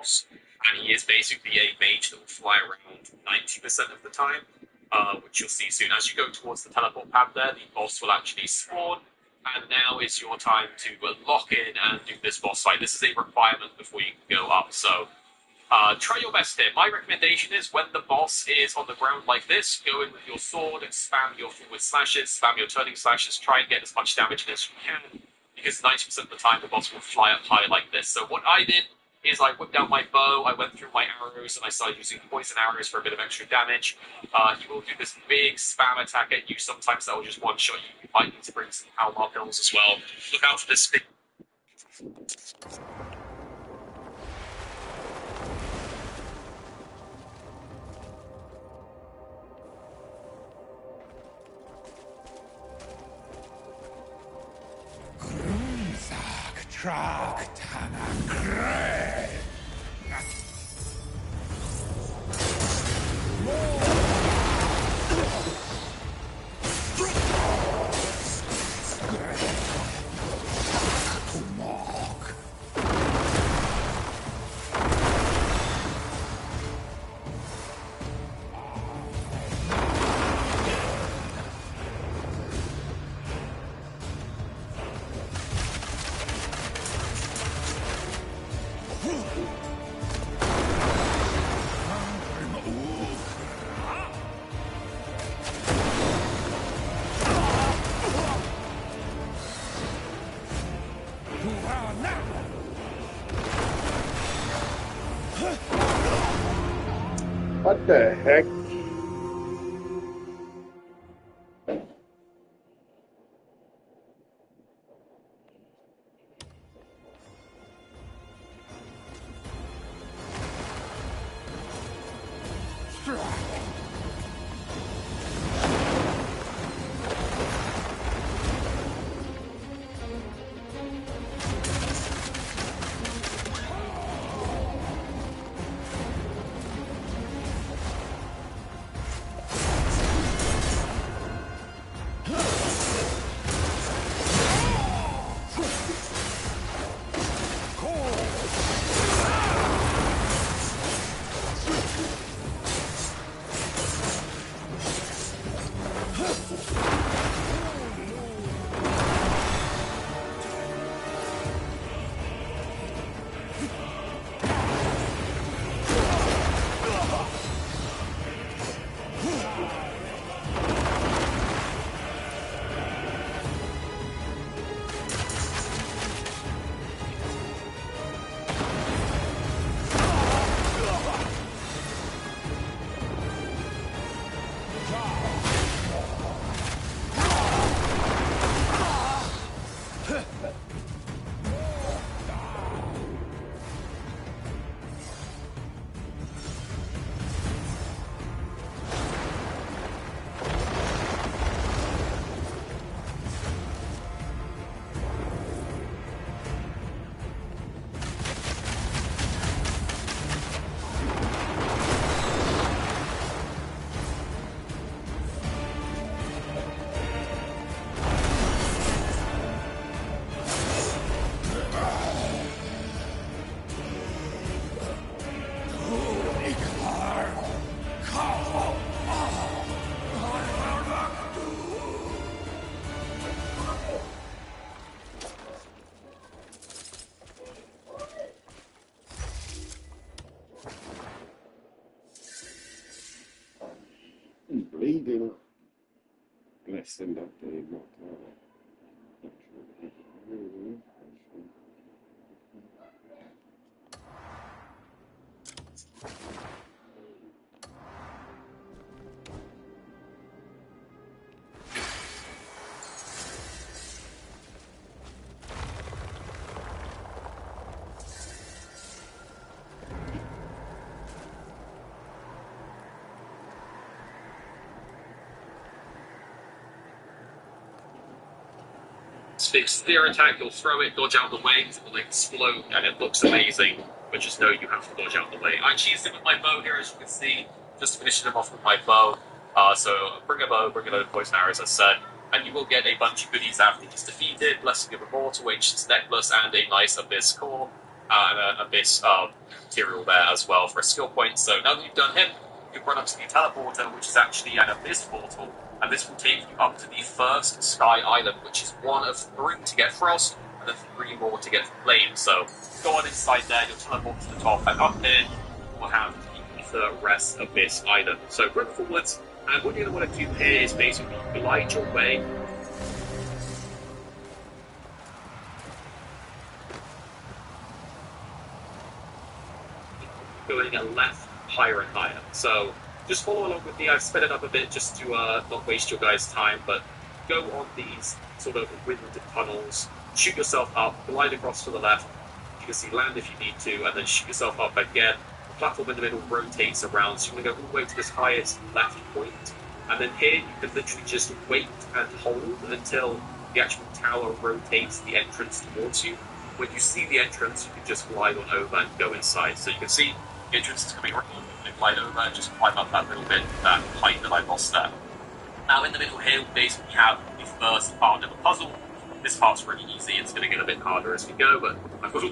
boss, and he is basically a mage that will fly around 90% of the time, which you'll see soon. As you go towards the teleport pad there, the boss will actually spawn, and now is your time to lock in and do this boss fight. This is a requirement before you can go up, so try your best here. My recommendation is when the boss is on the ground like this, go in with your sword, spam your forward slashes, spam your turning slashes, try and get as much damage in as you can, because 90% of the time the boss will fly up high like this. So what I did is I whipped out my bow, I went through my arrows, and I started using poison arrows for a bit of extra damage. He will do this big spam attack at you. Sometimes that will just one-shot you. You might need to bring some Halmar pills as well. Look out for this big Grunzak Trak Tanakre. What the heck? Bleeding. Bless them that they not big spear attack, you'll throw it, dodge out the way, it will explode, and it looks amazing, but just know you have to dodge out the way. I cheesed him with my bow here, as you can see, just finishing him off with my bow. So bring a bow, bring a load of poison arrows, as said, and you will get a bunch of goodies after he's defeated, Blessing of Immortal, Ancient's Necklace, and a nice Abyss Core. and an abyss material there as well for a skill point. So now that you've done him, you run up to the teleporter, which is actually an abyss portal, and this will take you up to the first Sky Island, which is one of 3 to get Frost, and then 3 more to get Flame. So go on inside there, you'll teleport to the top, and up here we'll have the Ether Rest Abyss Island. So run forwards, and what you're going to want to do here is basically glide your way going left higher and higher. So just follow along with me. I've sped it up a bit just to not waste your guys' time, but go on these sort of wind tunnels, shoot yourself up, glide across to the left. You can see land if you need to, and then shoot yourself up again. The platform in the middle rotates around, so you're going to go all the way to this highest left point, and then here you can literally just wait and hold until the actual tower rotates the entrance towards you. When you see the entrance, you can just glide on over and go inside. So you can see the entrance is coming right on, and glide over and just climb up that little bit, that height that I lost there. Now in the middle here, we basically have the first part of the puzzle. This part's really easy. It's going to get a bit harder as we go, but I've got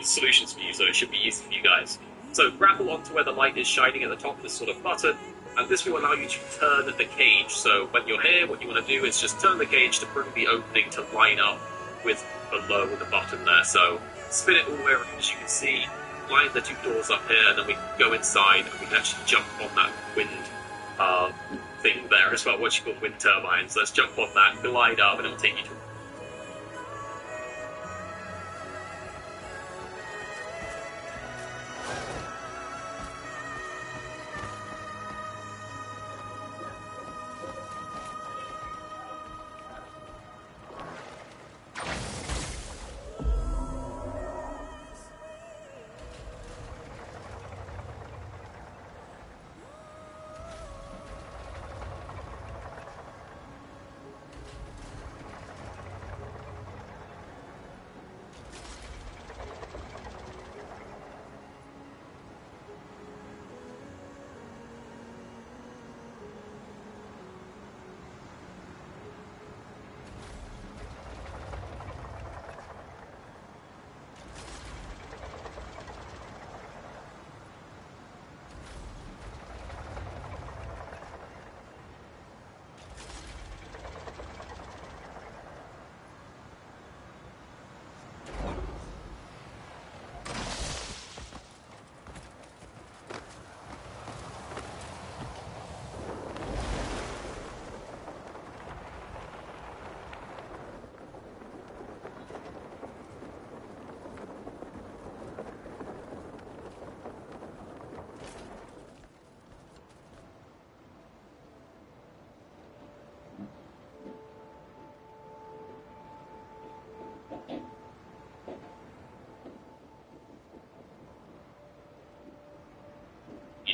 solutions for you, so it should be easy for you guys. So grapple onto where the light is shining at the top of this sort of button, and this will allow you to turn the cage. So when you're here, what you want to do is just turn the cage to bring the opening to line up with below the button there. So spin it all the way around, as you can see, line the 2 doors up here, and then we can go inside and we can actually jump on that wind thing there as well, what you call wind turbines. Let's jump on that, glide up, and it'll take you to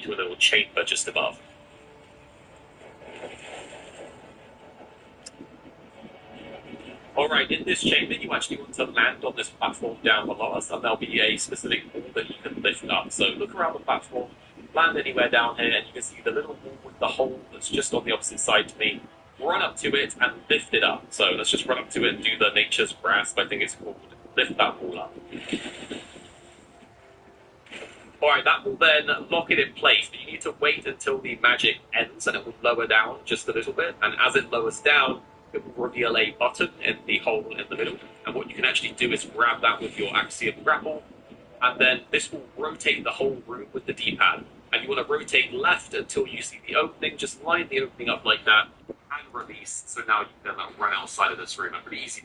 a little chamber just above. Alright, in this chamber you actually want to land on this platform down below us, and there'll be a specific wall that you can lift up. So look around the platform, land anywhere down here, and you can see the little wall with the hole that's just on the opposite side to me. Run up to it and lift it up. So let's just run up to it and do the Nature's Grasp, I think it's called. Lift that wall up. Alright, that will then lock it in place, but you need to wait until the magic ends and it will lower down just a little bit. And as it lowers down, it will reveal a button in the hole in the middle. And what you can actually do is grab that with your Axiom Grapple, and then this will rotate the whole room with the D-pad. And you want to rotate left until you see the opening. Just line the opening up like that and release. So now you can run outside of this room. And pretty easy.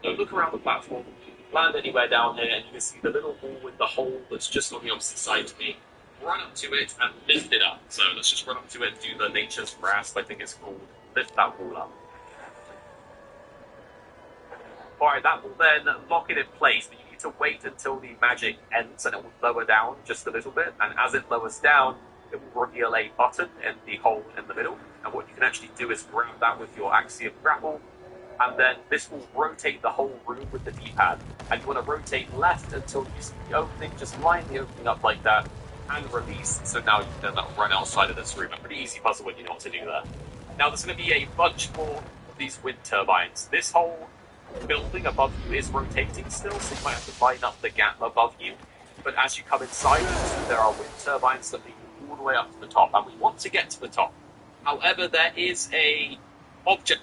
So look around the platform, land anywhere down here, and you can see the little wall with the hole that's just on the opposite side to me. Run up to it and lift it up. So let's just run up to it and do the Nature's Grasp, I think it's called. Lift that wall up. Alright, that will then lock it in place, but you need to wait until the magic ends and it will lower down just a little bit. And as it lowers down, it will reveal a button in the hole in the middle. And what you can actually do is grab that with your Axiom Grapple, and then this will rotate the whole room with the D-pad. And you want to rotate left until you see the opening. Just line the opening up like that and release. So now you can run outside of this room. A pretty easy puzzle when you know what to do there. Now there's going to be a bunch more of these wind turbines. This whole building above you is rotating still, so you might have to line up the gap above you. But as you come inside, there are wind turbines that lead all the way up to the top, and we want to get to the top. However, there is a object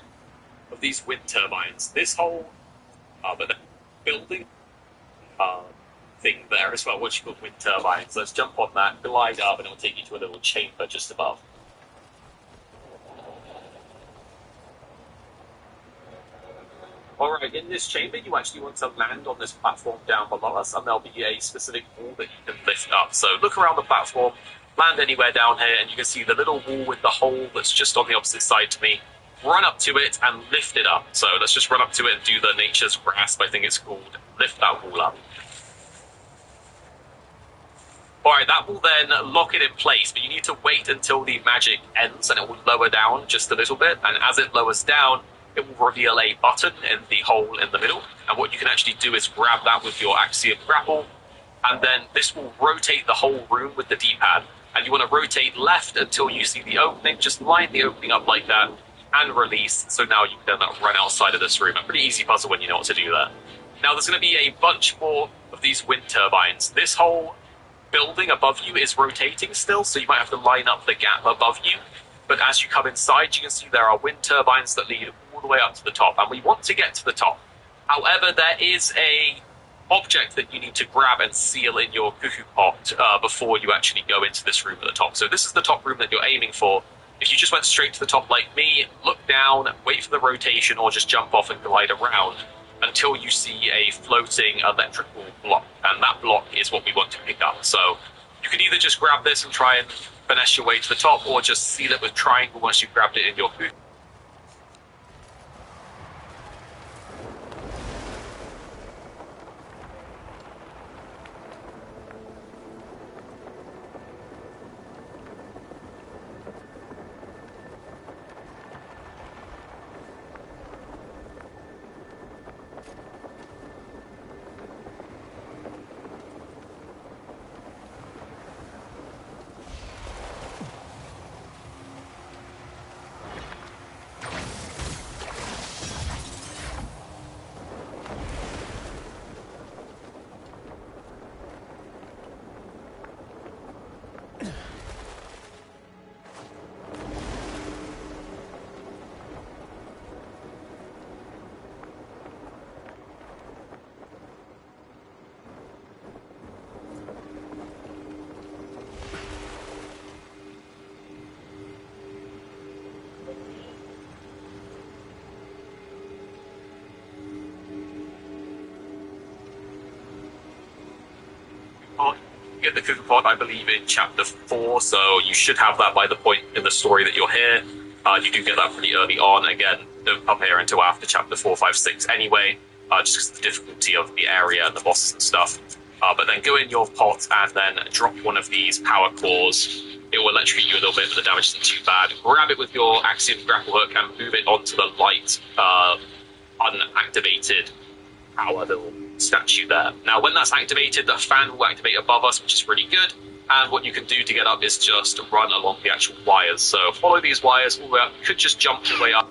of these wind turbines. This whole building thing there as well, what you call wind turbines. Let's jump on that, glide up, and it'll take you to a little chamber just above. Alright, in this chamber, you actually want to land on this platform down below us, and there'll be a specific wall that you can lift up. So look around the platform, land anywhere down here, and you can see the little wall with the hole that's just on the opposite side to me. Run up to it and lift it up. So let's just run up to it and do the Nature's Grasp, I think it's called. Lift that wall up. Alright, that will then lock it in place, but you need to wait until the magic ends and it will lower down just a little bit. And as it lowers down, it will reveal a button in the hole in the middle. And what you can actually do is grab that with your Axiom Grapple, and then this will rotate the whole room with the D-pad. And you want to rotate left until you see the opening. Just line the opening up like that and release. So now you can run outside of this room. A pretty easy puzzle when you know what to do there. Now there's going to be a bunch more of these wind turbines. This whole building above you is rotating still, so you might have to line up the gap above you. But as you come inside, you can see there are wind turbines that lead all the way up to the top, and we want to get to the top. However, there is a object that you need to grab and seal in your cuckoo pot before you actually go into this room at the top. So this is the top room that you're aiming for. If you just went straight to the top like me, look down, wait for the rotation, or just jump off and glide around until you see a floating electrical block, and that block is what we want to pick up. So you can either just grab this and try and finesse your way to the top, or just seal it with triangle once you've grabbed it in your cuckoo. get the cooker pot, I believe, in chapter 4, so you should have that by the point in the story that you're here. You do get that pretty early on. Again, don't come here until after chapter 4, 5, 6 anyway, just because of the difficulty of the area and the bosses and stuff. But then go in your pot and then drop one of these power claws. It will electrocute you a little bit, but the damage isn't too bad. Grab it with your Axiom grapple hook and move it onto the light, unactivated power little statue there. Now, when that's activated, the fan will activate above us, which is really good. And what you can do to get up is just run along the actual wires. So follow these wires all the way up. You could just jump your way up.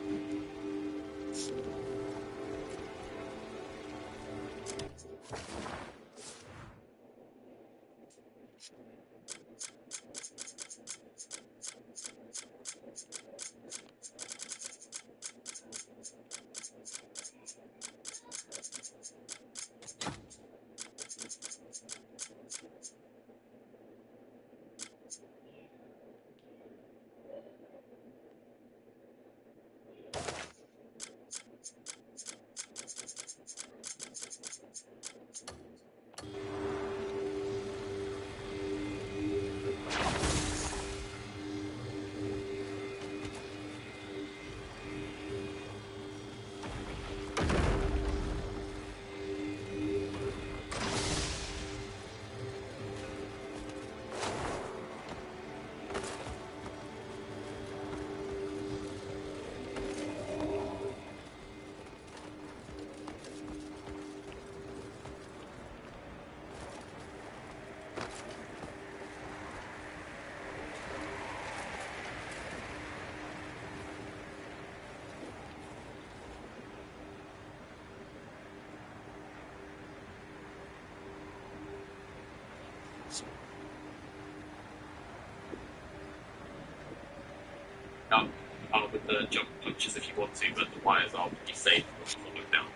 With the jump punches if you want to, but the wires are pretty safe once you look down.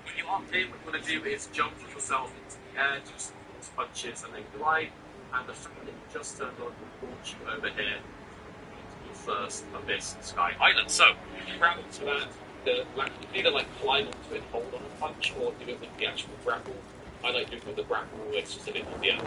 When you are here, what you want to do is jump yourself into the air, do some force punches, and then glide. And the fan that you just turned on will launch you over here into your first Abyss Sky Island. So, you grab onto that, either like climb onto it and hold on a punch, or do it with the actual grapple. I like doing it with the grapple, it's just a bit easier.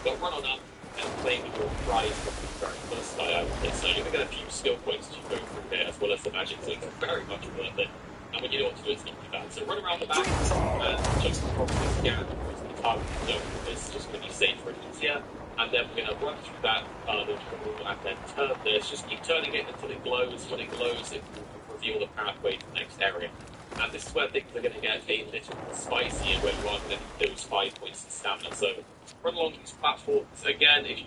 But run on up and claim your prize from the very first Sky Island. So you're going to get a few skill points as you go through here, as well as the magic, so it's very much worth it. And when you know what to do, it's not too bad. So run around the back and just probably scan the target zone. It's just going to be safer and easier. And then we're going to run through that little tunnel and then turn this. Just keep turning it until it glows. When it glows, it will reveal the pathway to the next area. And this is where things are going to get a little spicier, where you are going to need those 5 points of stamina. So run along these platforms. Again, if you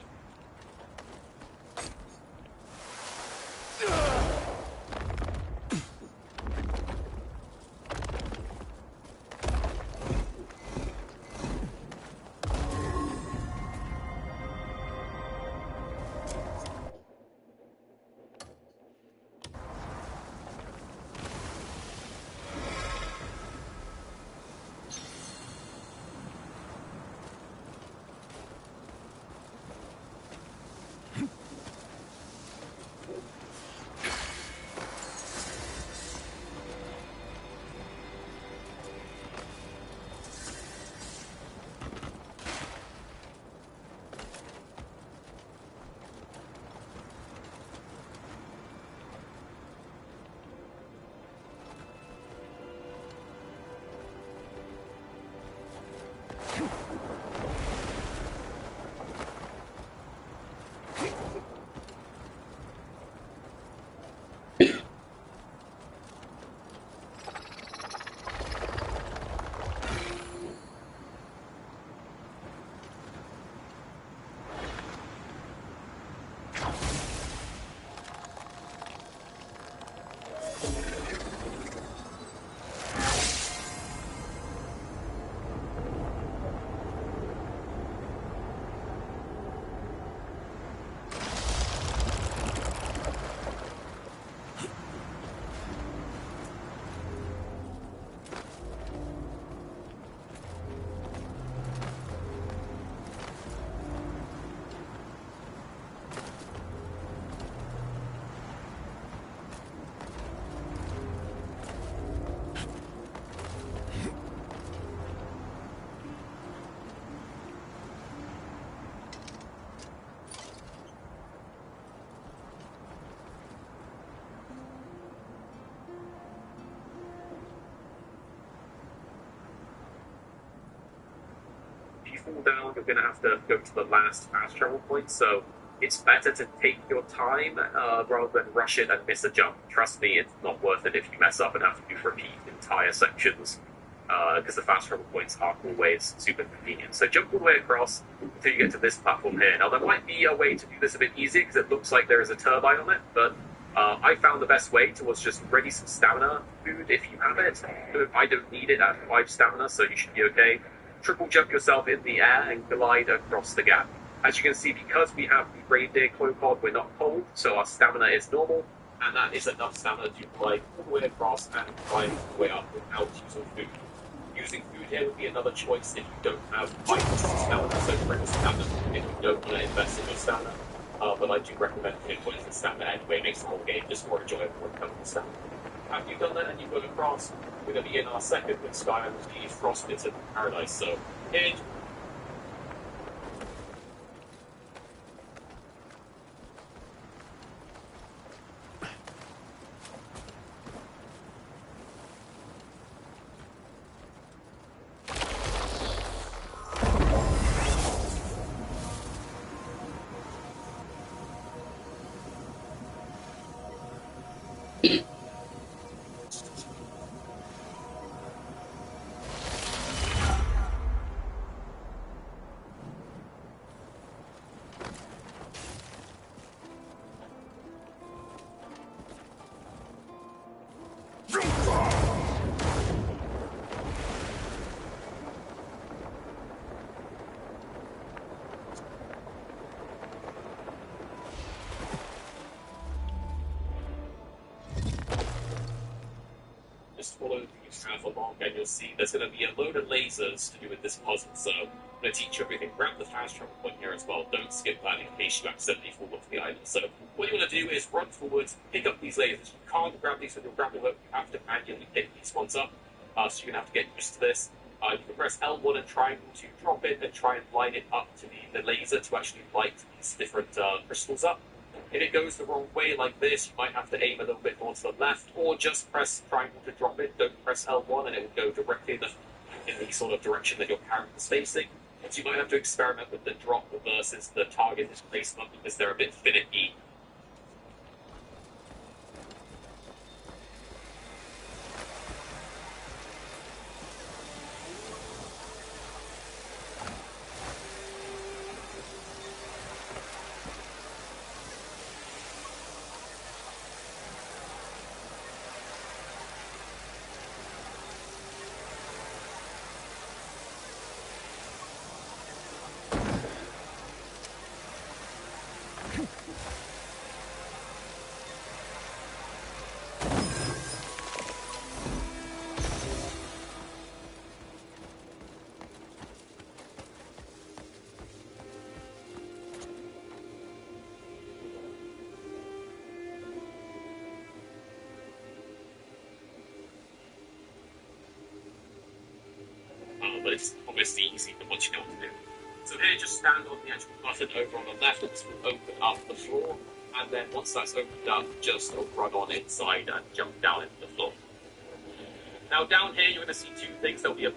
fall down, you're going to have to go to the last fast travel point. So it's better to take your time rather than rush it and miss a jump. Trust me, it's not worth it if you mess up and have to repeat entire sections, because the fast travel points aren't always super convenient. So jump all the way across until you get to this platform here. Now, there might be a way to do this a bit easier because it looks like there is a turbine on it, but I found the best way was just ready some stamina food if you have it. I don't need it at 5 stamina, so you should be okay. Triple jump yourself in the air and glide across the gap. As you can see, because we have the reindeer clone pod, we're not cold, so our stamina is normal, and that is enough stamina to glide all the way across and climb all the way up without using food. Using food here would be another choice if you don't have stamina, so bring stamina if you don't want to invest in your stamina. But I do recommend pinpointing the stamina anyway. It makes the whole game just more enjoyable when it comes to stamina. After you've done that and you've gone across, we're going to be in our second with Skyrim, the Frostbitten Paradise. So, here. Just follow these path along and you'll see there's going to be a load of lasers to do with this puzzle. So I'm going to teach you everything. Grab the fast travel point here as well. Don't skip that in case you accidentally fall off the island. So what you want to do is run forwards, pick up these lasers. You can't grab these with your grapple hook. You have to manually pick these ones up. So you're going to have to get used to this. You can press L1 and triangle to drop it and try and line it up to the laser to actually light these different crystals up. If it goes the wrong way like this, you might have to aim a little bit more to the left, or just press triangle to drop it. Don't press L1 and it will go directly in the sort of direction that your character is facing. So you might have to experiment with the drop versus the target displacement because they're a bit finicky. But it's obviously easy to what you know what to do. So here, just stand on the actual button over on the left, and this will open up the floor, and then once that's opened up, just run on inside and jump down into the floor. Now down here, you're going to see two things. There'll be a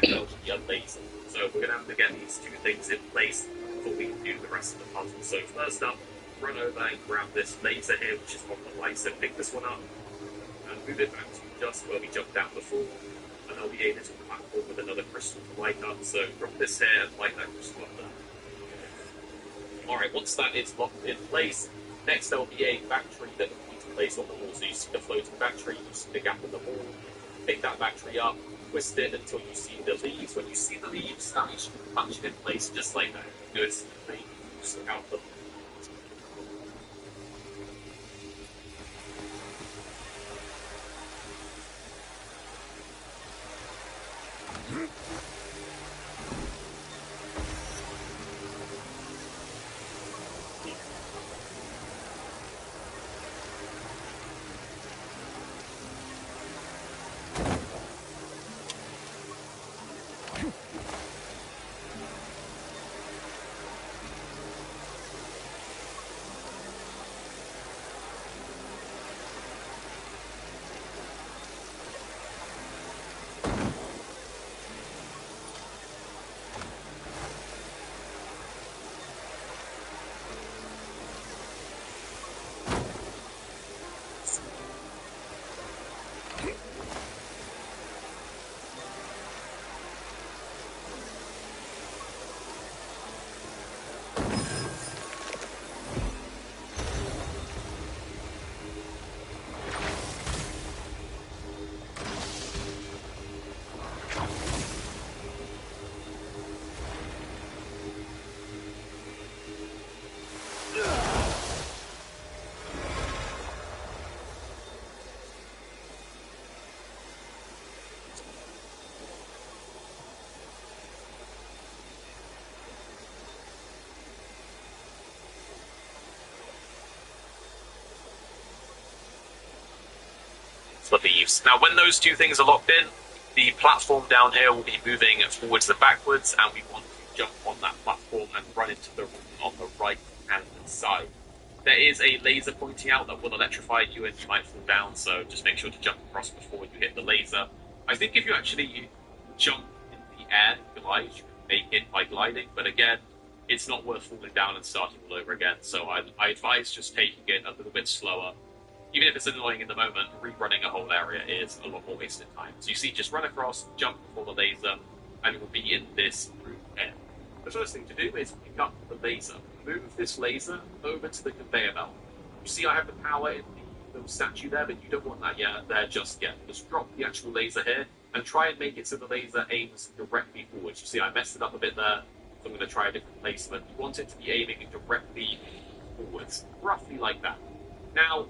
and there'll be a laser. So we're going to have to get these two things in place before we can do the rest of the puzzle. So first up, run over and grab this laser here, which is on the right. So pick this one up and move it back to just where we jumped down before, and I'll be able to platform with another crystal to light up. So drop this here and light that crystal up there. Alright, once that is locked in place, next there'll be a battery that we need to place on the wall. So you see the floating battery, you see the gap in the wall, pick that battery up, twist it until you see the leaves. When you see the leaves, that means you can punch it in place just like that. Good. Out the For thieves. Now, when those two things are locked in, the platform down here will be moving forwards and backwards, and we want to jump on that platform and run into the room on the right hand side. There is a laser pointing out that will electrify you and you might fall down, so just make sure to jump across before you hit the laser. I think if you actually jump in the air and glide, you can make it by gliding, but again, it's not worth falling down and starting all over again, so I advise just taking it a little bit slower. Even if it's annoying in the moment, rerunning a whole area is a lot more wasted time. So you see, just run across, jump before the laser, and you will be in this room here. The first thing to do is pick up the laser. Move this laser over to the conveyor belt. You see I have the power in the little statue there, but you don't want that there just yet. Just drop the actual laser here, and try and make it so the laser aims directly forwards. You see I messed it up a bit there, so I'm going to try a different placement. You want it to be aiming directly forwards, roughly like that. Now,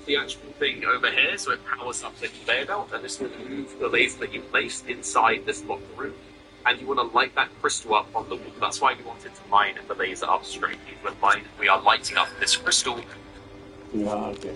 the actual thing over here, so it powers up the conveyor belt, and this will move the laser that you placed inside this locked room. And you want to light that crystal up on the wall. That's why we wanted to line the laser up straight. We are lighting up this crystal. Yeah, okay.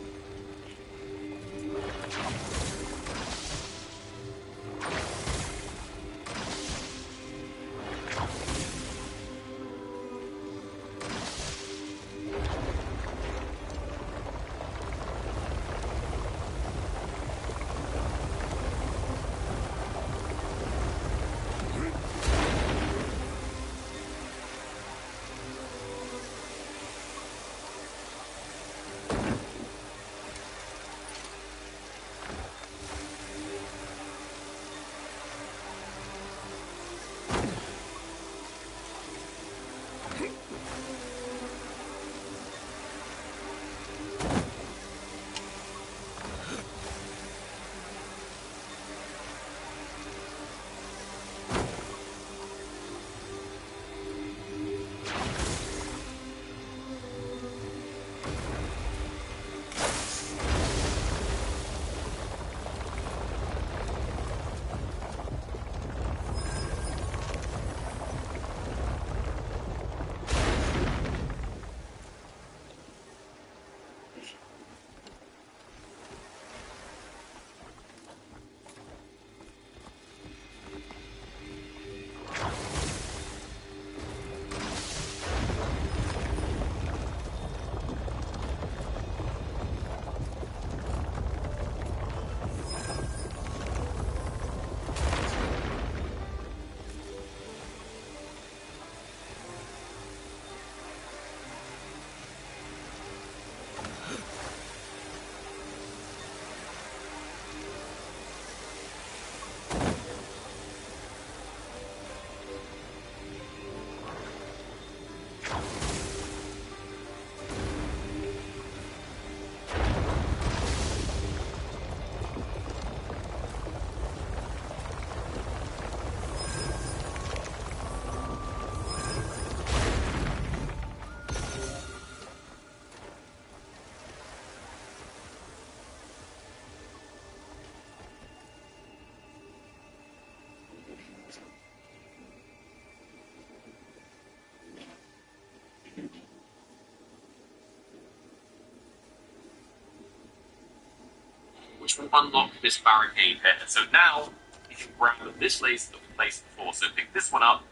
which will unlock this barricade here. So now you can grab this laser that we placed before. So pick this one up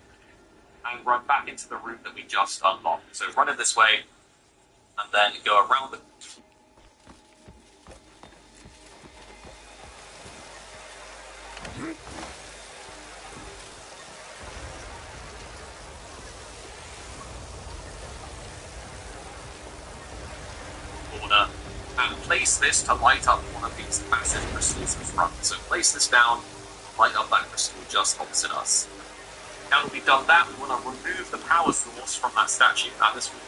and run back into the room that we just unlocked. So run it this way and then go around the corner and place this to light up one of these massive crystals in front. So place this down, light up that crystal just opposite us. Now that we've done that, we want to remove the power source from that statue. Now this will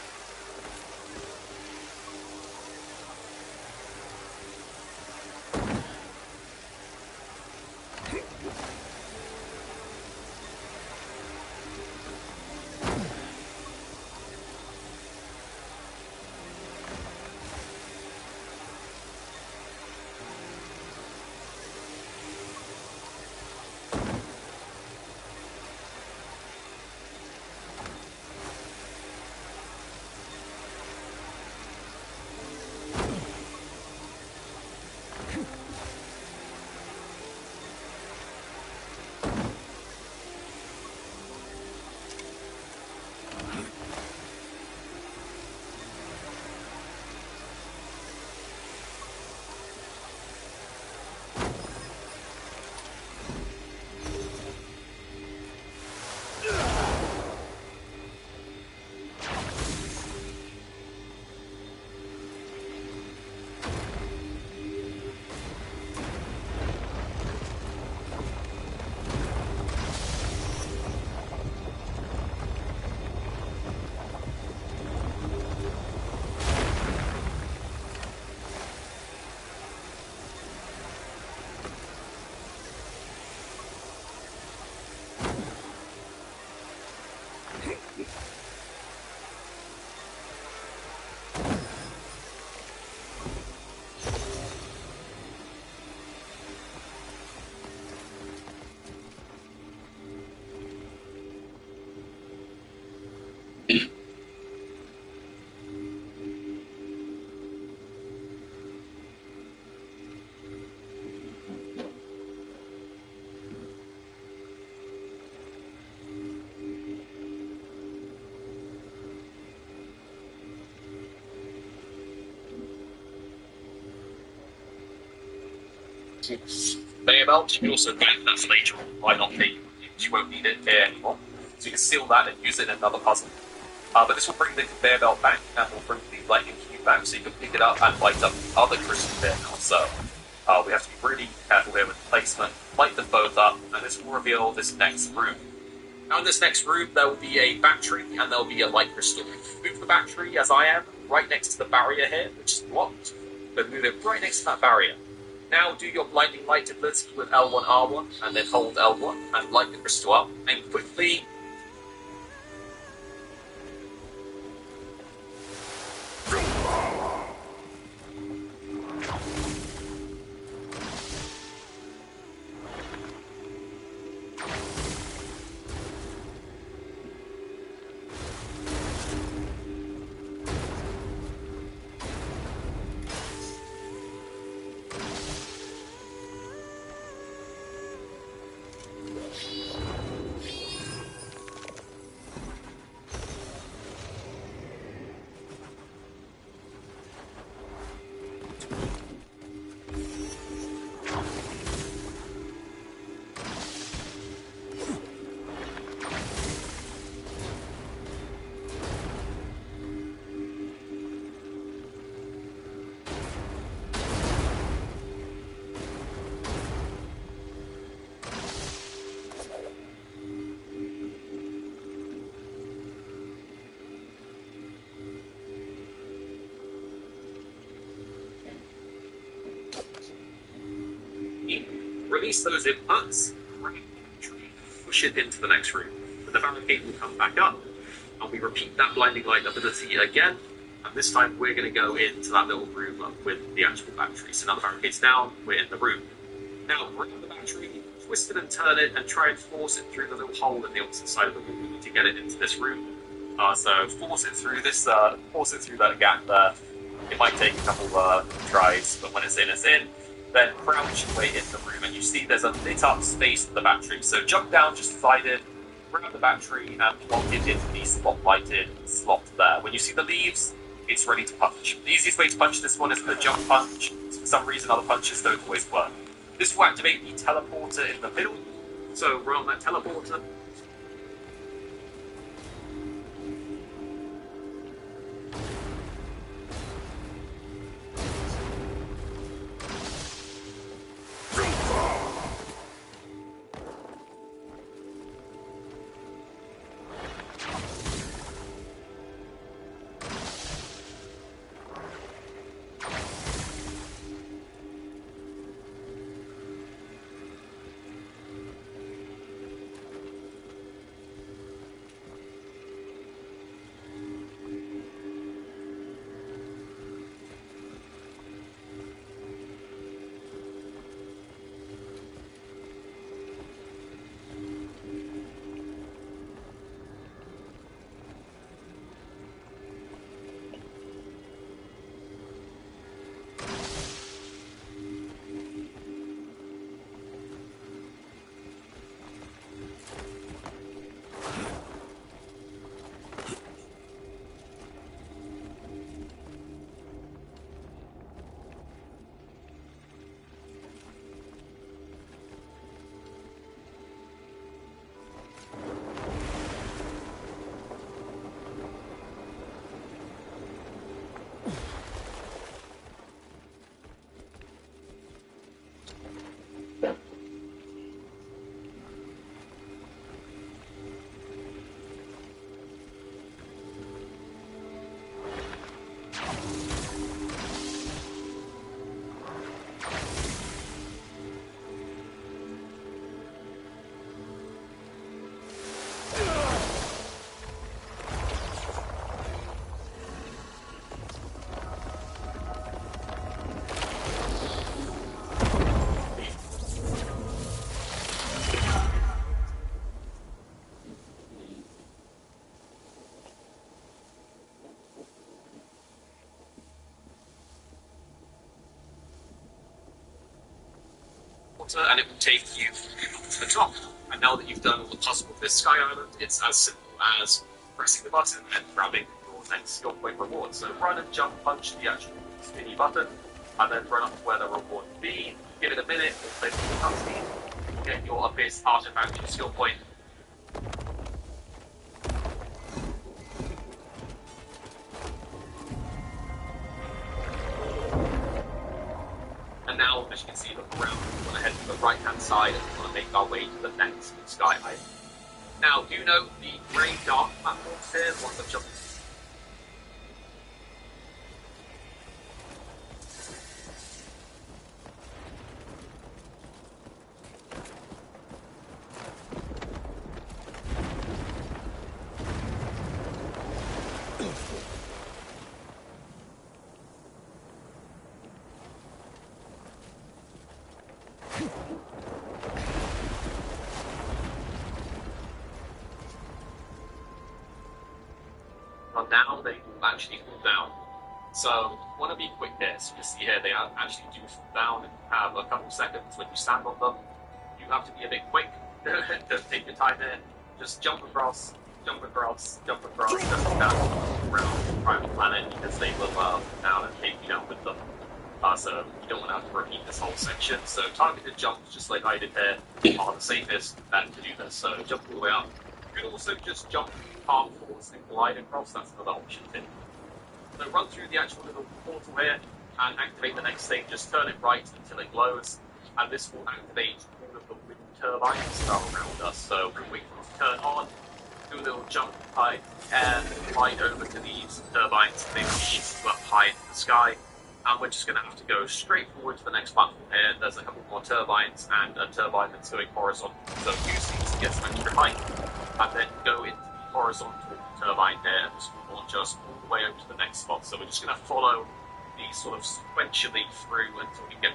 conveyor belt. You can also bank that for later on. Why not take it? You won't need it here anymore. So you can seal that and use it in another puzzle. But this will bring the conveyor belt back and will bring the lightning cube back so you can pick it up and light up the other crystal there now. So we have to be really careful here with placement. Light them both up and this will reveal this next room. Now in this next room there will be a battery and there will be a light crystal. Move the battery as I am right next to the barrier here, which is blocked. But move it right next to that barrier. Now do your blinding light ability with L1, R1, and then hold L1 and light the crystal up, and quickly release those inputs, push it into the next room. And the barricade will come back up, and we repeat that blinding light ability again, and this time we're going to go into that little room with the actual battery. So now the barricade's down, we're in the room. Now grab the battery, twist it and turn it, and try and force it through the little hole in the opposite side of the room to get it into this room. So force it through that gap there. It might take a couple tries, but when it's in, it's in. then crouch your way in the room, and you see there's a lit up space for the battery. So jump down, just slide in, grab the battery, and plug it into the spotlighted slot there. When you see the leaves, it's ready to punch. The easiest way to punch this one is the jump punch. For some reason, other punches don't always work. This will activate the teleporter in the middle. So run that teleporter. And it will take you to the top. And now that you've done all the puzzle with this Sky Island, it's as simple as pressing the button and grabbing your next skill point reward. So run and jump punch the actual spinny button, and then run up to where the reward will be. Give it a minute, or play the cutscene, get your Abyss artifact, your skill point. And now, as you can see, look around. We want to head to the right-hand side, and we want to make our way to the next Sky Island. Now, do you know the grey dark platforms here, the ones that jump? Down, they will actually fall down. So, want to be quick here. So you see here, they actually do fall down, and you have a couple seconds when you stand on them. You have to be a bit quick. Don't take your time here. Just jump across, jump across, jump across, just down around the private planet, because they will fall down and take you down with them. So you don't want to have to repeat this whole section. So targeted jumps, just like I did here, are the safest and to do this. So jump all the way up. You can also just jump palm forwards and glide across. That's another option too. So run through the actual little portal here and activate the next thing. Just turn it right until it glows, and this will activate all of the wind turbines that are around us. So we're waiting to turn on, do a little jump high, and glide over to these turbines. They will be up high into the sky. And we're just going to have to go straight forward to the next platform here. There's a couple more turbines and a turbine that's going horizontal. So use these to get some extra height, and then go into the horizontal turbine there, and this will launch us all the way over to the next spot. So we're just going to follow these sort of sequentially through until we get.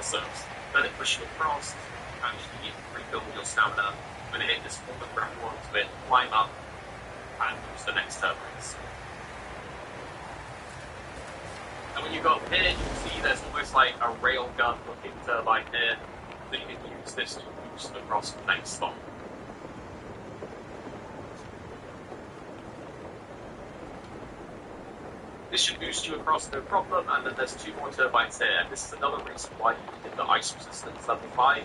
So let it push you across, and you rebuild your stamina. When it hit this form of grapple onto it, climb up, and use the next turbines. And when you go up here, you can see there's almost like a railgun looking turbine here, so you can use this to boost across the next spot. This should boost you across no problem, and then there's 2 more turbines here, and this is another reason why you did the ice resistance level 5,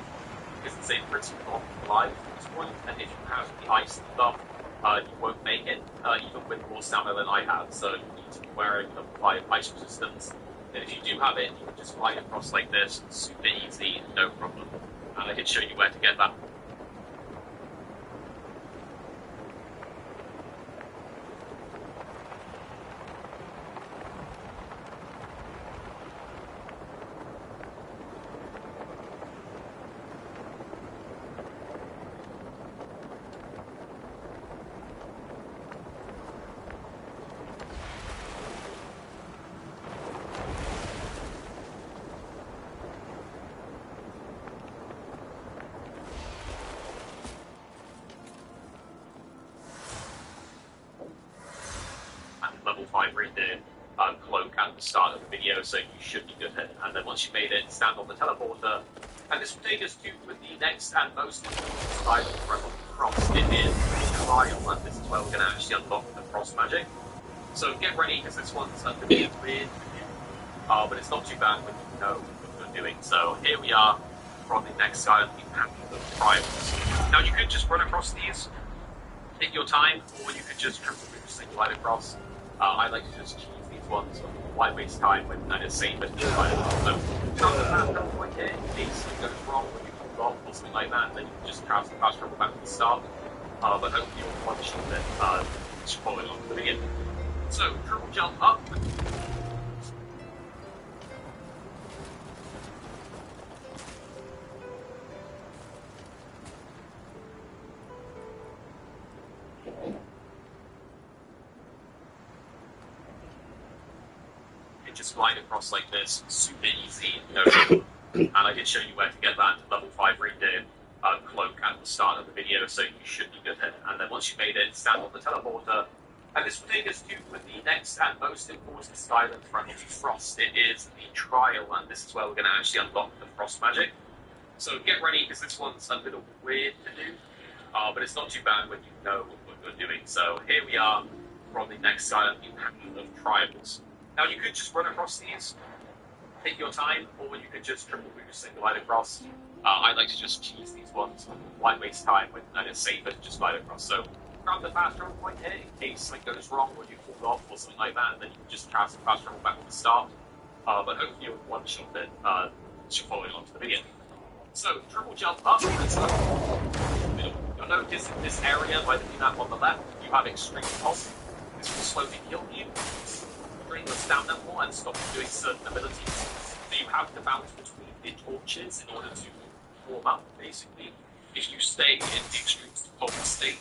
because it's a pretty long life at this point, and if you have the ice stuff, you won't make it, even with more stamina than I have, so you need to be wearing level 5 ice resistance, and if you do have it, you can just glide across like this, super easy, no problem, and I can show you where to get that. Level 5 right there, cloak at the start of the video, so you should be good here. And then once you've made it, stand on the teleporter, and this will take us to the next and most important item from Frost. It is the Trial, and this is where we're going to actually unlock the Frost magic. So get ready, because this one's a bit weird, but it's not too bad when you know what you're doing. So here we are from the next side of the Trials. Now you could just run across these, take your time, or you could just triple boost and glide across. I like to just choose these ones, why waste time when that is safe and just glide across. So turn the fast travel point here, in case something goes wrong when you fall off or something like that, then you can just fast travel back to the start. But hopefully you'll want to shoot it, just following on to the beginning. So triple jump up. Just glide across like this, super easy, no trouble. And I did show you where to get that level 5 reindeer cloak at the start of the video, so you should be good here. And then once you've made it, stand on the teleporter, and this will take us to the next and most important island from Frost. It is the Trial, and this is where we're going to actually unlock the Frost magic. So get ready, because this one's a little weird to do, but it's not too bad when you know what you're doing. So here we are from the next island of Trials. Now you could just run across these, take your time, or you could just triple boost and glide across. I like to just cheese these ones. Why waste time when it's safer to just glide across? So grab the fast travel point here in case something goes wrong or you fall off or something like that, and then you can just fast travel back to the start. But hopefully you'll one-shot it just following on to the video. So triple jump up and so you'll notice in this area by the map on the left, you have extreme pulse. This will slowly kill you, drain your stamina more, and stop you doing certain abilities. So you have to bounce between the torches in order to warm up, basically. If you stay in the extreme pulse state,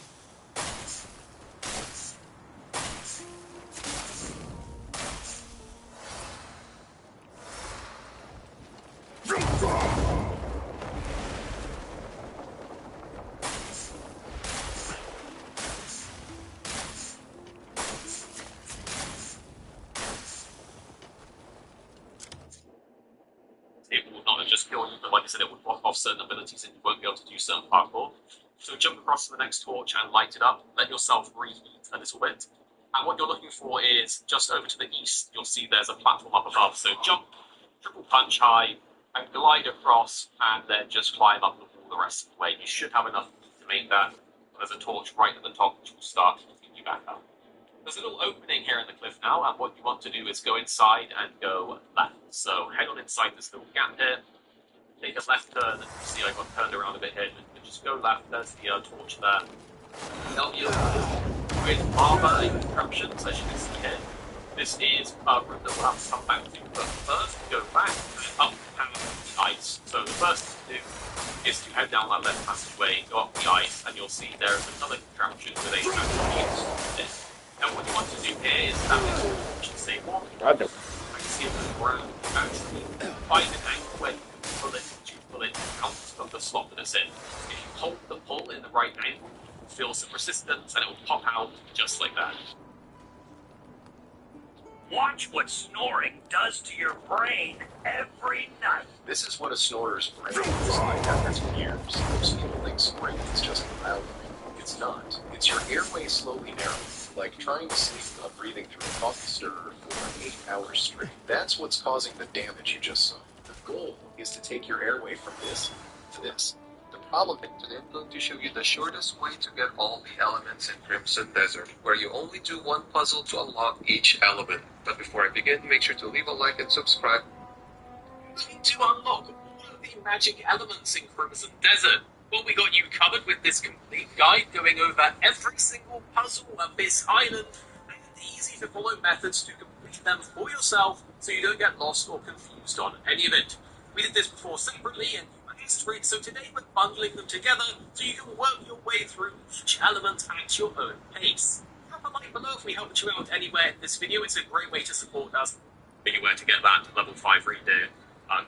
it will not just kill you, but like I said, it will block off certain abilities and you won't be able to do certain parkour. So jump across to the next torch and light it up, let yourself reheat a little bit. And what you're looking for is, just over to the east, you'll see there's a platform up above. So jump, triple punch high, and glide across, and then just climb up the wall the rest of the way. You should have enough to make that. There's a torch right at the top which will start heating you back up. There's a little opening here in the cliff now, and what you want to do is go inside and go left. So head on inside this little gap here, take a left turn, and you see I got turned around a bit here, and just go left, there's the torch there. Help you with armor and contraptions, as you can see here. This is a room that we'll have to come back to, but first we go back and up the ice. So the first thing to do is to head down that left passageway, go up the ice, and you'll see there is another contraption with a magic. Now what you want to do here is that you should say one. I can see it on the ground, actually find an angle where you can Watch what snoring does to your brain every night. This is what a snorer's brain looks like after years. Most people think snoring is just loud. It's not. It's your airway slowly narrowing, like trying to sleep while breathing through a coffee stirrer for 8 hours straight. That's what's causing the damage you just saw. The goal is to take your airway from this to this. The problem is today I'm going to show you the shortest way to get all the elements in Crimson Desert, where you only do one puzzle to unlock each element. But before I begin, make sure to leave a like and subscribe. To unlock all of the magic elements in Crimson Desert. Well, we got you covered with this complete guide going over every single puzzle of this island and easy to follow methods to complete them for yourself so you don't get lost or confused on any of it. We did this before separately and you asked for it, so today we're bundling them together so you can work your way through each element at your own pace. Drop a like below if we helped you out anywhere in this video. It's a great way to support us. Anywhere to get that level 5 reader.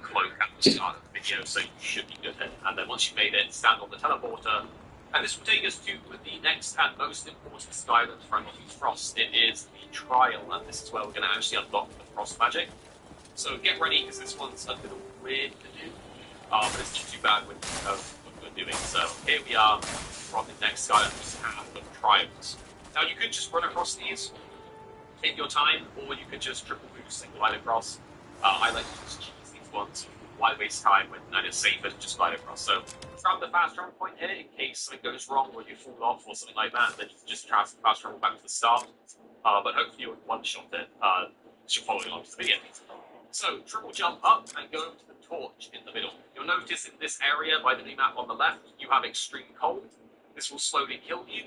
Cloak at the start of the video, so you should be good here. And then once you've made it, stand on the teleporter, and this will take us to the next and most important Skyland for unlocking Frost. It is the Trial, and this is where we're going to actually unlock the Frost magic. So get ready, because this one's a little weird to do, but it's not too bad when you know what we're doing. So here we are from the next Skyland path of Trials. Now you could just run across these, take your time, or you could just triple boost single line across. I like to just ones. Why waste time when it's safer to just glide across? So grab the fast travel point here in case something goes wrong or you fall off or something like that, then you can just fast travel back to the start. But hopefully you'll one-shot it as you're following along to the video. So triple jump up and go to the torch in the middle. You'll notice in this area by the map on the left, you have extreme cold. This will slowly kill you.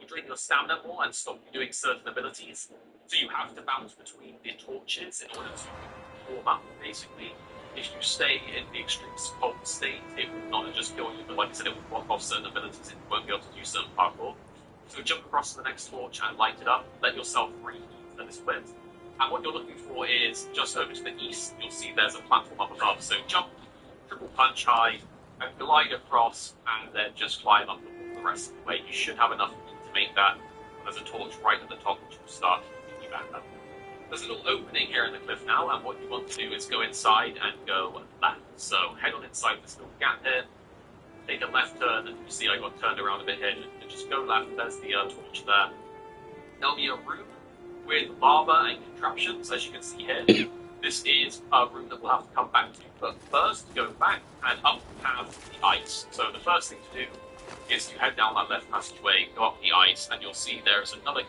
You drain your stamina more and stop you doing certain abilities. So you have to bounce between the torches in order to warm up, basically. If you stay in the extreme cold state, it will not just kill you, but like I said, it will block off certain abilities and you won't be able to do certain parkour. So jump across to the next torch and light it up, let yourself reheat a little bit. And what you're looking for is just over to the east, you'll see there's a platform up above. So jump, triple punch high, and glide across, and then just climb up the rest of the way. You should have enough heat to make that. There's a torch right at the top which will start heating you back up. There's a little opening here in the cliff now, and what you want to do is go inside and go left. So head on inside this little gap here, take a left turn, and you see I got turned around a bit here, and just go left, there's the torch there. There'll be a room with lava and contraptions, as you can see here. This is a room that we'll have to come back to, but first go back and up have the ice. So the first thing to do is to head down that left passageway, go up the ice, and you'll see there's another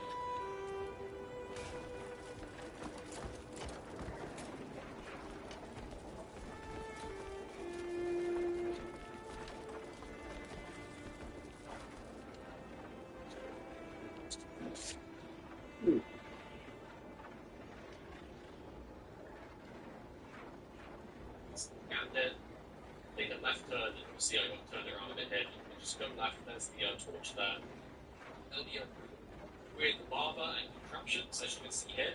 take a left turn, and you'll see I got turned around a bit here. You can just go left, there's the torch there. There'll be a room with lava and contraptions, as you can see here.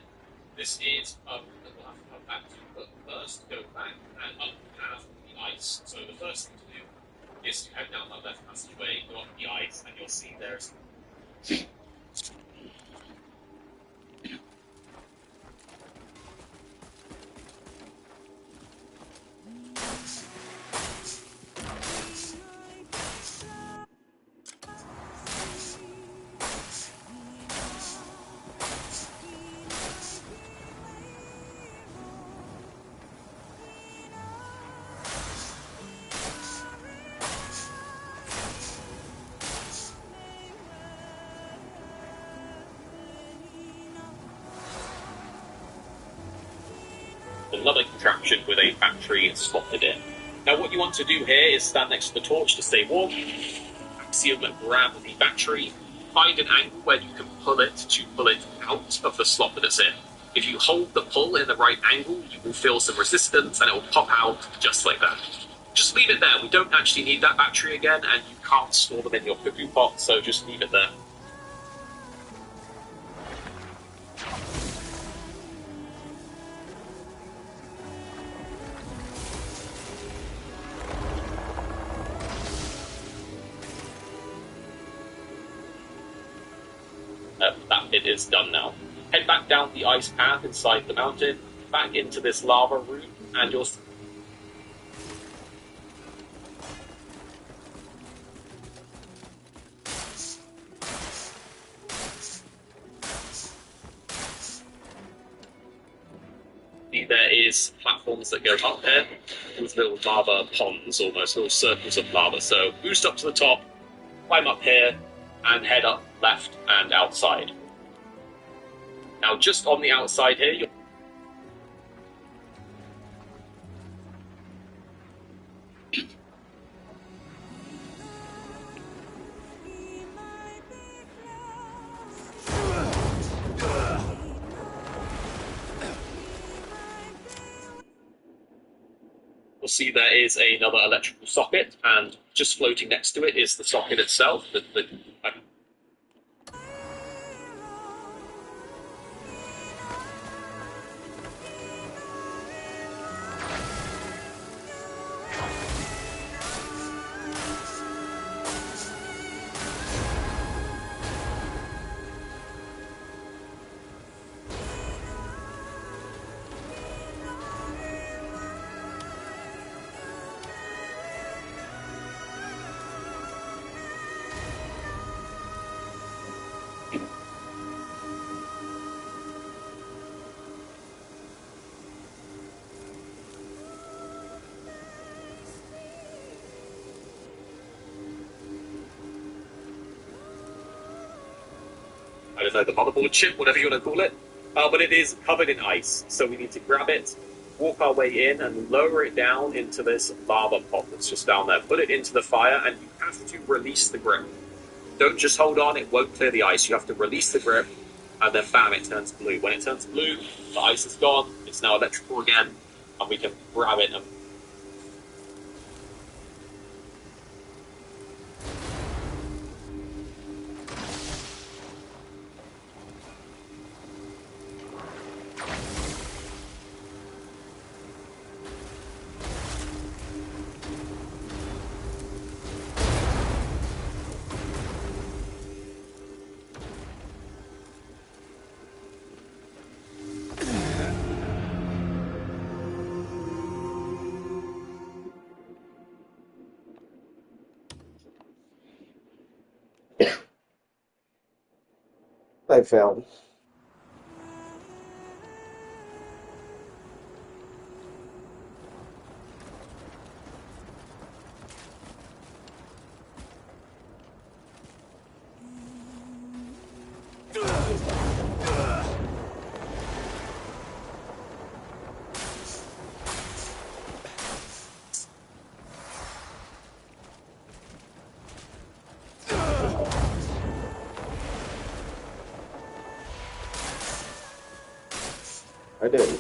This is a room that we'll have to come back to, but first go back and up have the ice. So the first thing to do is to head down that left passageway, go up the ice, and you'll see there's another contraption with a battery slotted in. Now what you want to do here is stand next to the torch to stay warm, axiom and grab the battery, find an angle where you can pull it out of the slot that it's in. If you hold the pull in the right angle, you will feel some resistance and it will pop out just like that. Just leave it there. We don't actually need that battery again, and you can't store them in your cuckoo pot, so just leave it there. That it is done now. head back down the ice path inside the mountain, back into this lava route, and you'll see there is platforms that go up there with little lava ponds, almost little circles of lava. So boost up to the top, climb up here, and head up left and outside. Now, just on the outside here, you'll see there is another electrical socket, and just floating next to it is the socket itself. I don't know, the motherboard chip, whatever you want to call it. But it is covered in ice, so we need to grab it, walk our way in, and lower it down into this lava pot that's just down there. Put it into the fire, and you have to release the grip. Don't just hold on, it won't clear the ice. You have to release the grip, and then bam, it turns blue. When it turns blue, the ice is gone, it's now electrical again, and we can grab it and I failed. I did.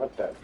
attack.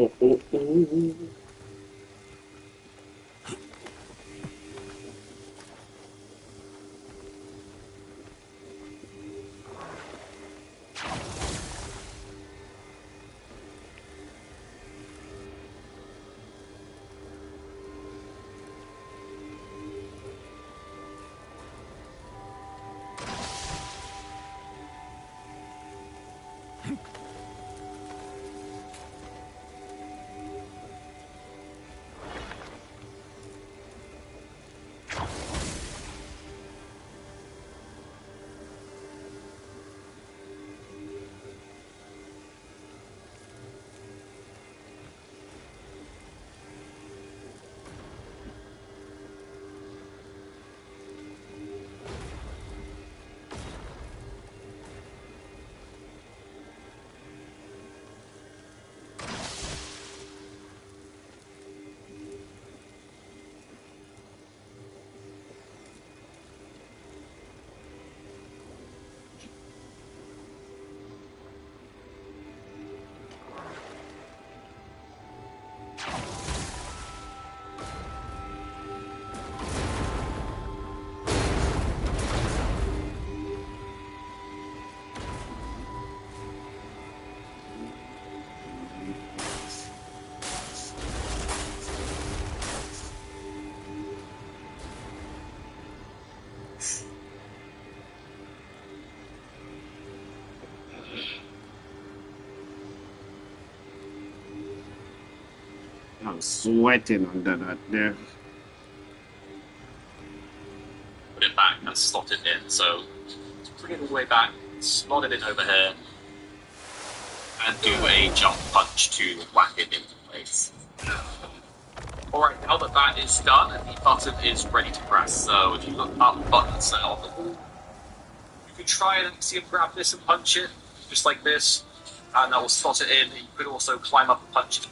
Oh, oh, oh. I'm sweating under that there. Put it back and slot it in. So bring it all the way back, slot it in over here, and do a jump punch to whack it into place. Alright, now that that is done, the button is ready to press. So if you look up the button set on the wall, you can try and see him grab this and punch it, just like this. and that will slot it in. You could also climb up and punch it.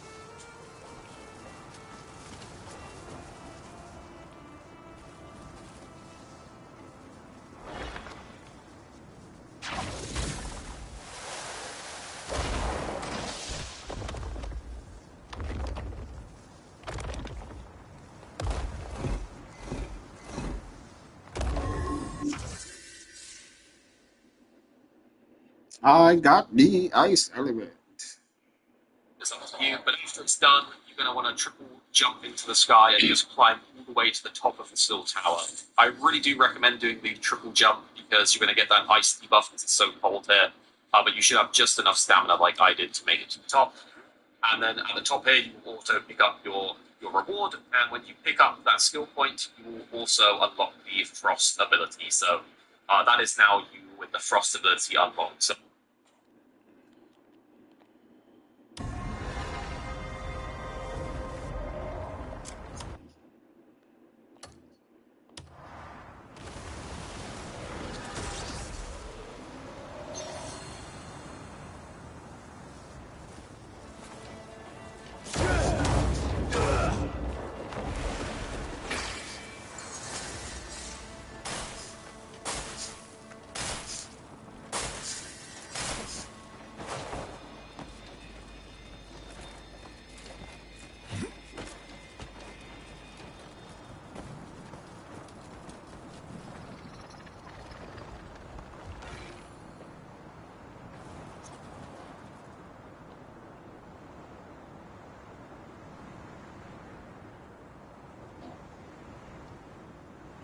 I got the ice element. It's up to you, but after it's done, you're going to want to triple jump into the sky and just climb all the way to the top of the still tower. I really do recommend doing the triple jump because you're going to get that ice debuff because it's so cold here. But you should have just enough stamina like I did to make it to the top. And then at the top here, you will auto pick up your reward. And when you pick up that skill point, you will also unlock the Frost ability. So that is now you with the Frost ability unlocked. So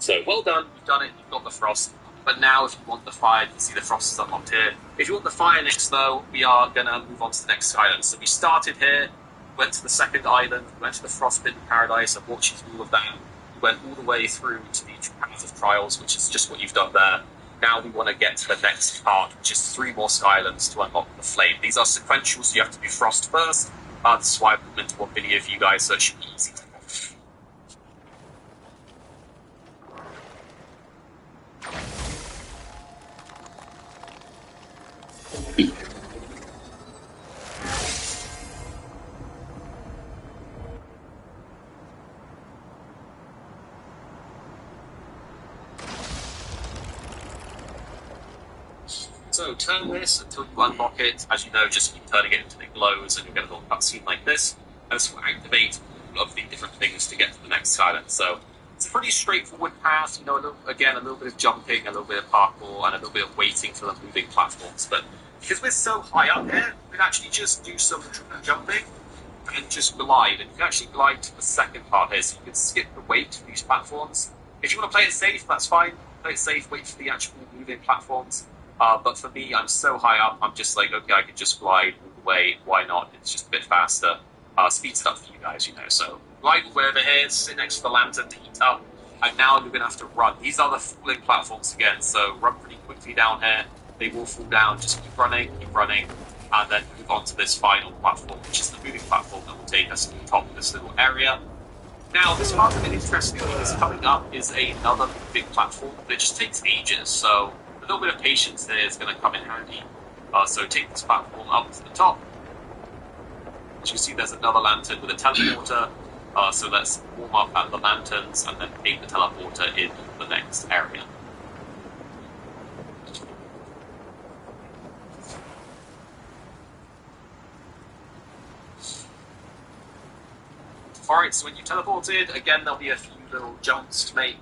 So, well done, you've done it, you've got the Frost. But now, if you want the Fire, you can see the Frost is unlocked here. If you want the Fire next, though, we are going to move on to the next island. So we started here, went to the second island, went to the Frostbitten Paradise, I've walked you through all of that. We went all the way through to the Path of Trials, which is just what you've done there. Now we want to get to the next part, which is 3 more Skylands to unlock the Flame. These are sequential, so you have to do Frost first. This is why I put them into one video for you guys, so it should be easy to watch. So turn this until you unlock it. As you know, just keep turning it until it glows and you'll get a little cutscene like this. And this will activate all of the different things to get to the next island. So it's a pretty straightforward path, you know, a little bit of jumping, a little bit of parkour, and a little bit of waiting for the moving platforms. But because we're so high up here, we can actually just do some jumping and just glide. And you can actually glide to the second part here, so you can skip the wait for these platforms. If you want to play it safe, that's fine. Play it safe, wait for the actual moving platforms. But for me, I'm so high up, I'm just like, okay, I can just glide all the way. Why not? It's just a bit faster. Speeds it up for you guys, you know. So glide all the way over here, sit next to the lantern to heat up, and now you're going to have to run. These are the falling platforms again, so run pretty quickly down here. They will fall down. Just keep running, and then move on to this final platform, which is the moving platform that will take us to the top of this little area. Now, this part of it, interestingly, is coming up is another big platform, but it just takes ages, so a little bit of patience there is going to come in handy. So take this platform up to the top. As you see, there's another lantern with a teleporter. So let's warm up at the lanterns and then take the teleporter in the next area. Alright, so when you teleported, again there'll be a few little jumps to make.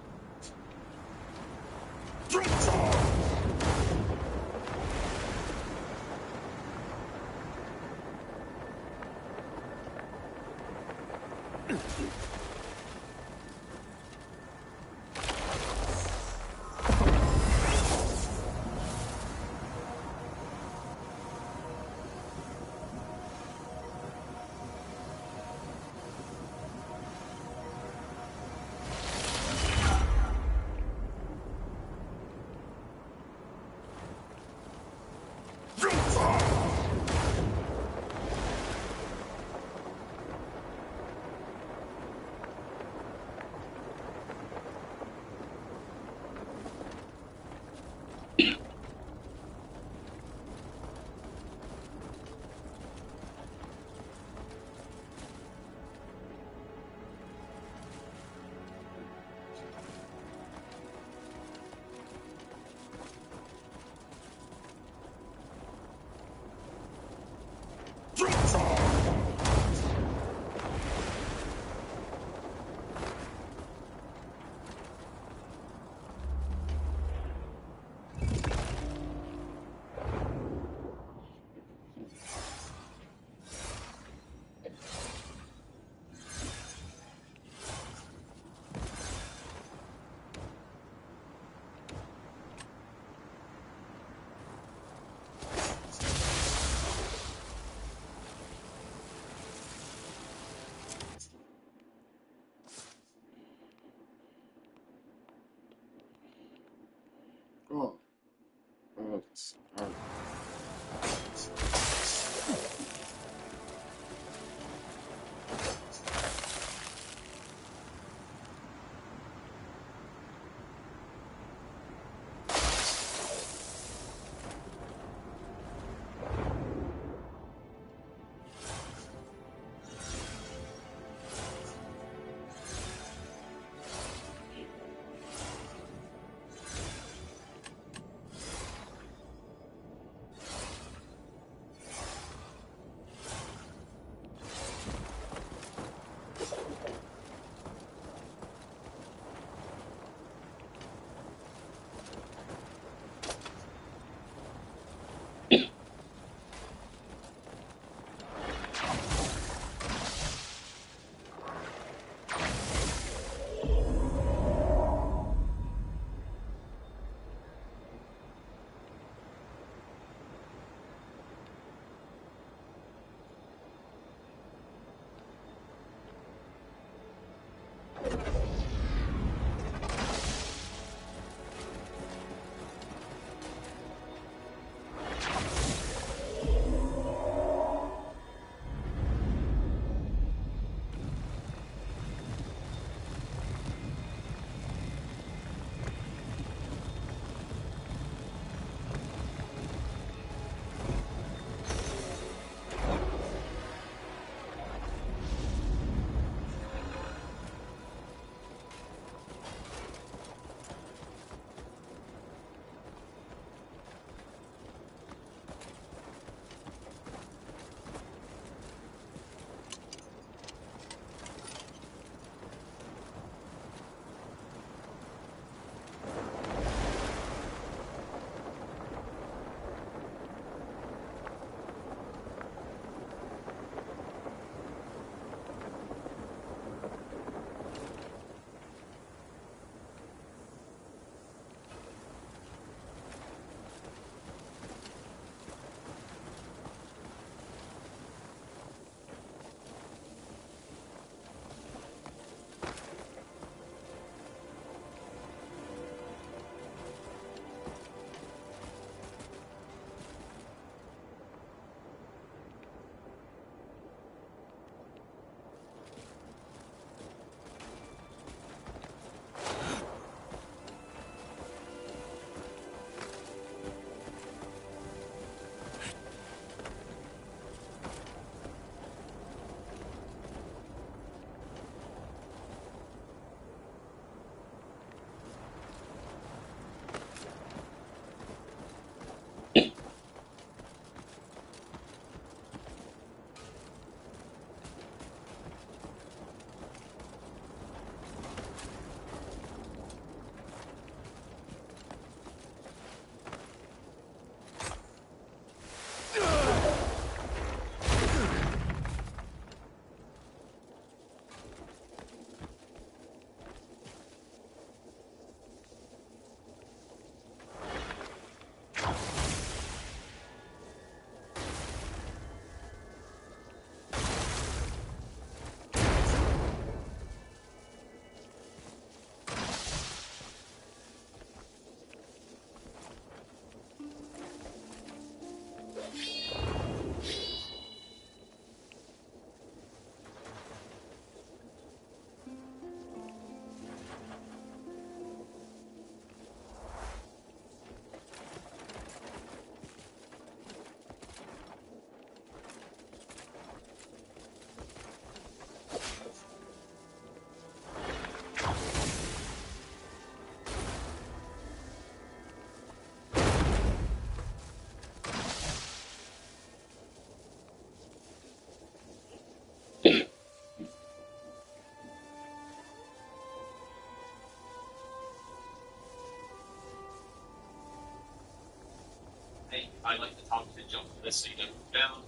I like the targeted jump for this so you don't move down.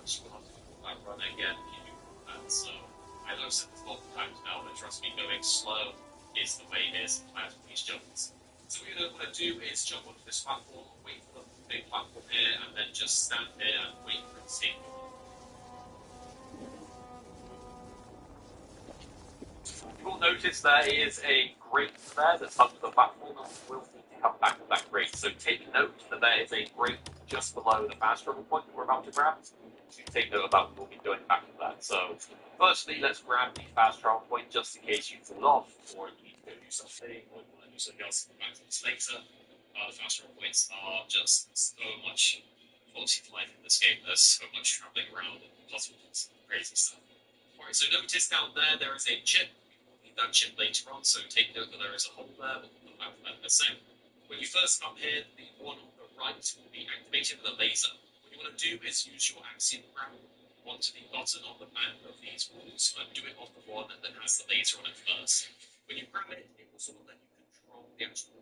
Just will have to do that run again if you do that. So I know I've said this multiple times now, but trust me, going slow is the way it is for these jumps. So what you don't want to do is jump onto this platform, wait for the big platform here, and then just stand here and wait for it to take you. You will notice there is a grate there that's under the platform that will be come back with that grate. So take note that there is a grate just below the fast travel point that we're about to grab. So take note about what we'll be doing back to that. So firstly, let's grab the fast travel point just in case you fall off or you need to go do something or you want to do something else back to this later. The fast travel points are just so much quality of life in this game. There's so much traveling around and puzzles and crazy stuff. Alright, so notice down there is a chip. We'll need that chip later on, so take note that there is a hole there, but we'll come back to that in a sec. When you first come here, the one on the right will be activated with a laser. What you want to do is use your axiom grab onto the button on the back of these walls and do it off the one that has the laser on it first. When you grab it, it will sort of let you control the actual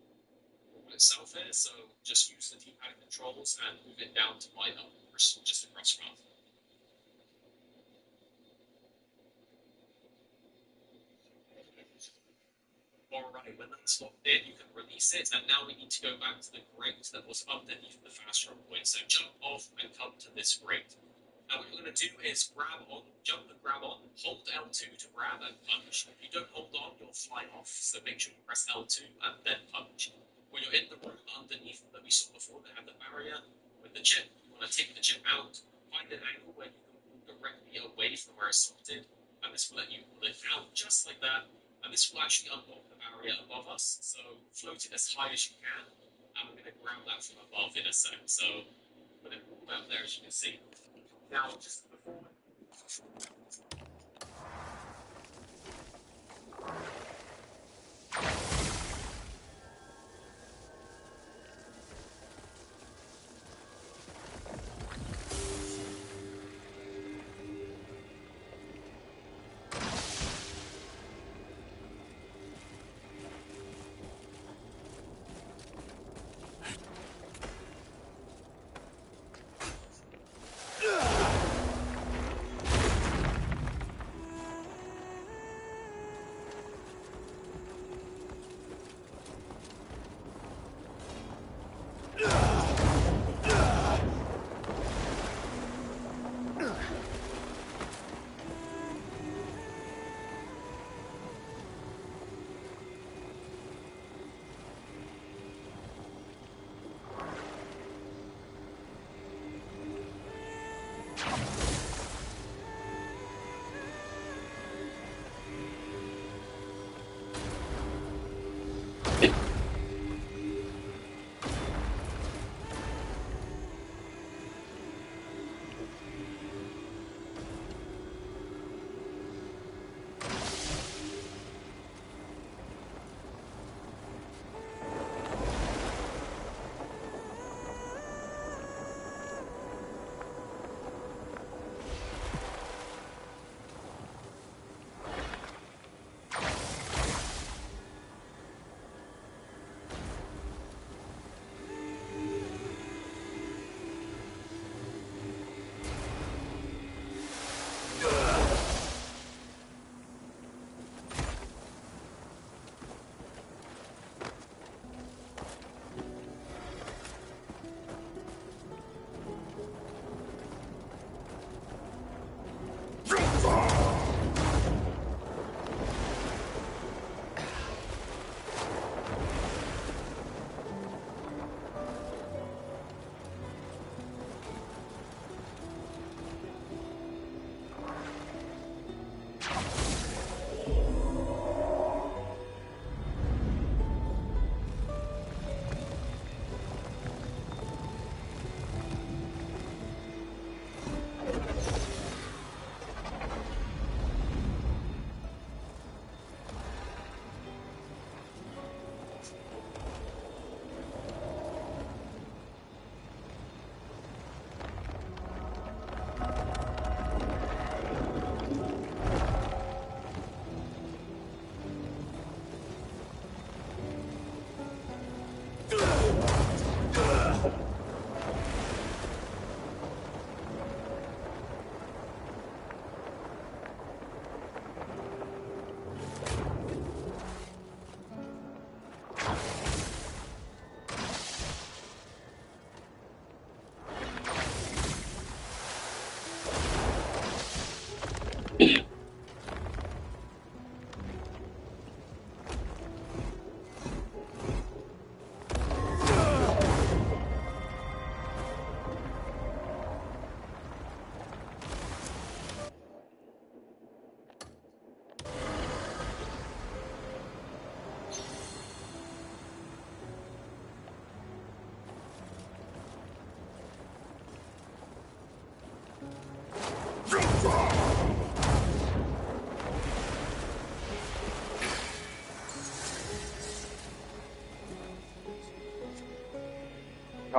wall itself here, so just use the D-pad controls and move it down to light up the crystal just across from us. Alright, when that's locked in, you can release it, and now we need to go back to the grate that was underneath the fast travel point. So jump off and come to this grate. Now what you're going to do is jump and grab on, hold L2 to grab and punch. If you don't hold on, you'll fly off, so make sure you press L2 and then punch. When you're in the room underneath that we saw before that had the barrier with the chip, you want to take the chip out, find an angle where you can move directly away from where it's slotted, and this will let you pull it out just like that. And this will actually unlock the barrier above us, so float it as high as you can, and we're going to grab that from above in a sec. So put it all out there as you can see. Now, just before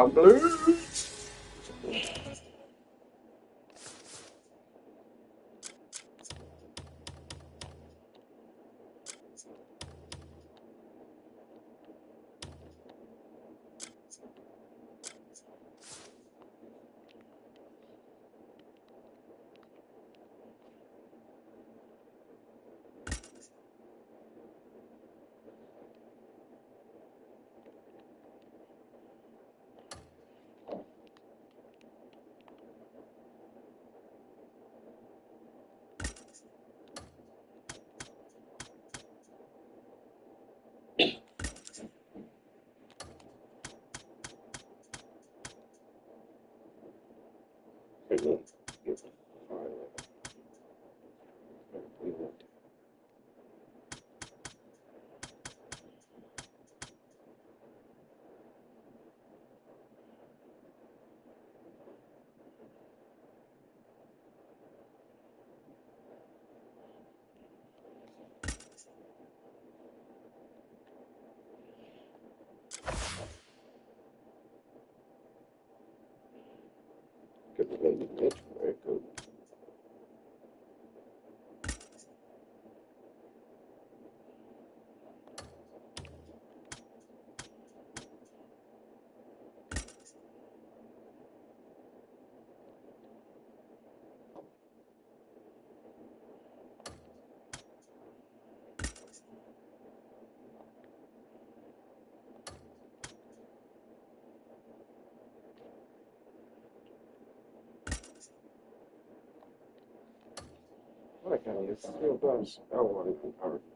I'm blue. Very good. Like it still does. I want to compare it to.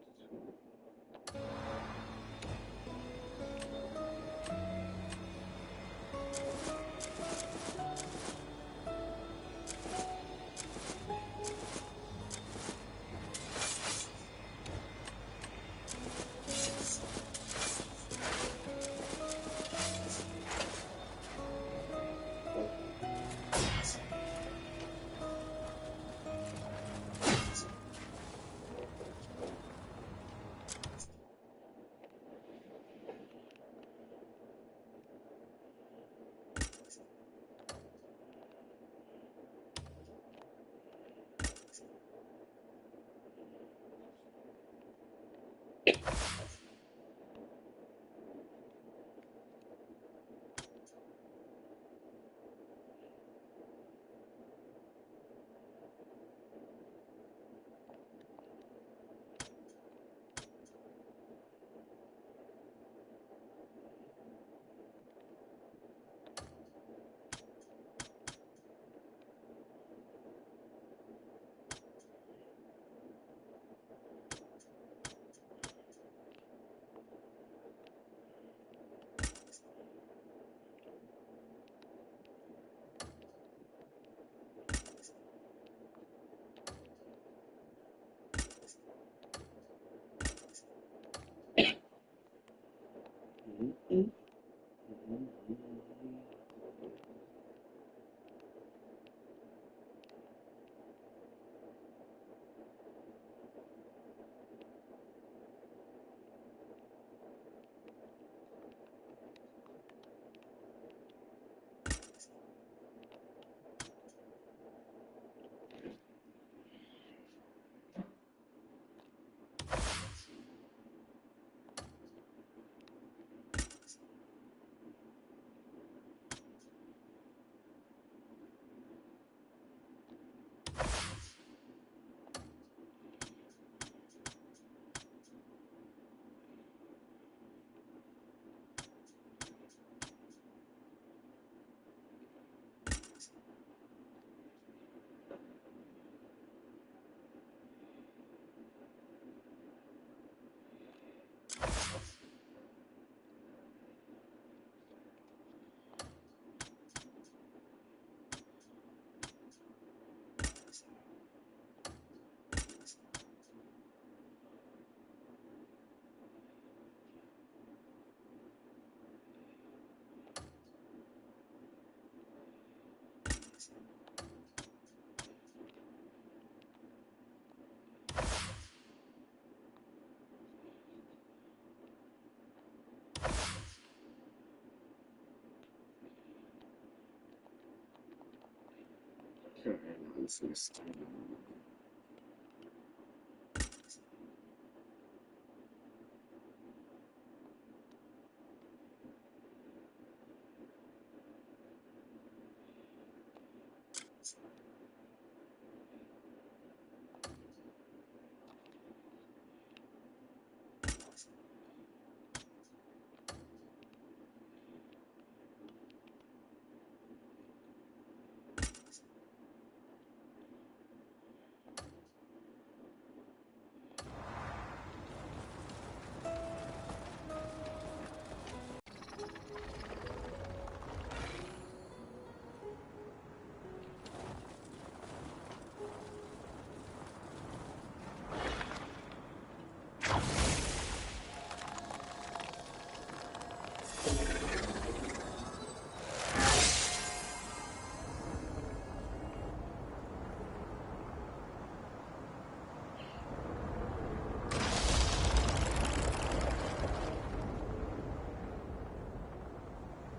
Okay, this is.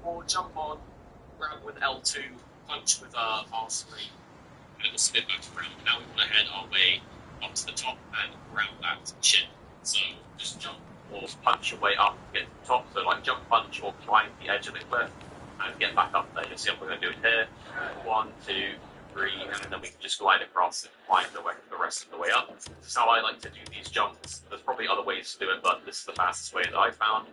Or jump on, grab with L2, punch with R3, and it will spin back around. Now we want to head our way up to the top and grab that chip. So just jump or punch your way up to get to the top. So like jump, punch, or climb the edge of the cliff and get back up there. You'll see what we're going to do it here. 1, 2, 3, and then we can just glide across and climb the rest of the way up. This is how I like to do these jumps. There's probably other ways to do it, but this is the fastest way that I found.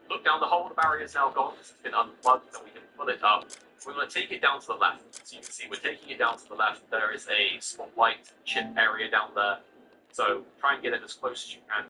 Look down the hole, the barrier is now gone, it's been unplugged, and we can pull it up. We're going to take it down to the left. So you can see we're taking it down to the left. There is a spotlight chip area down there. So try and get it as close as you can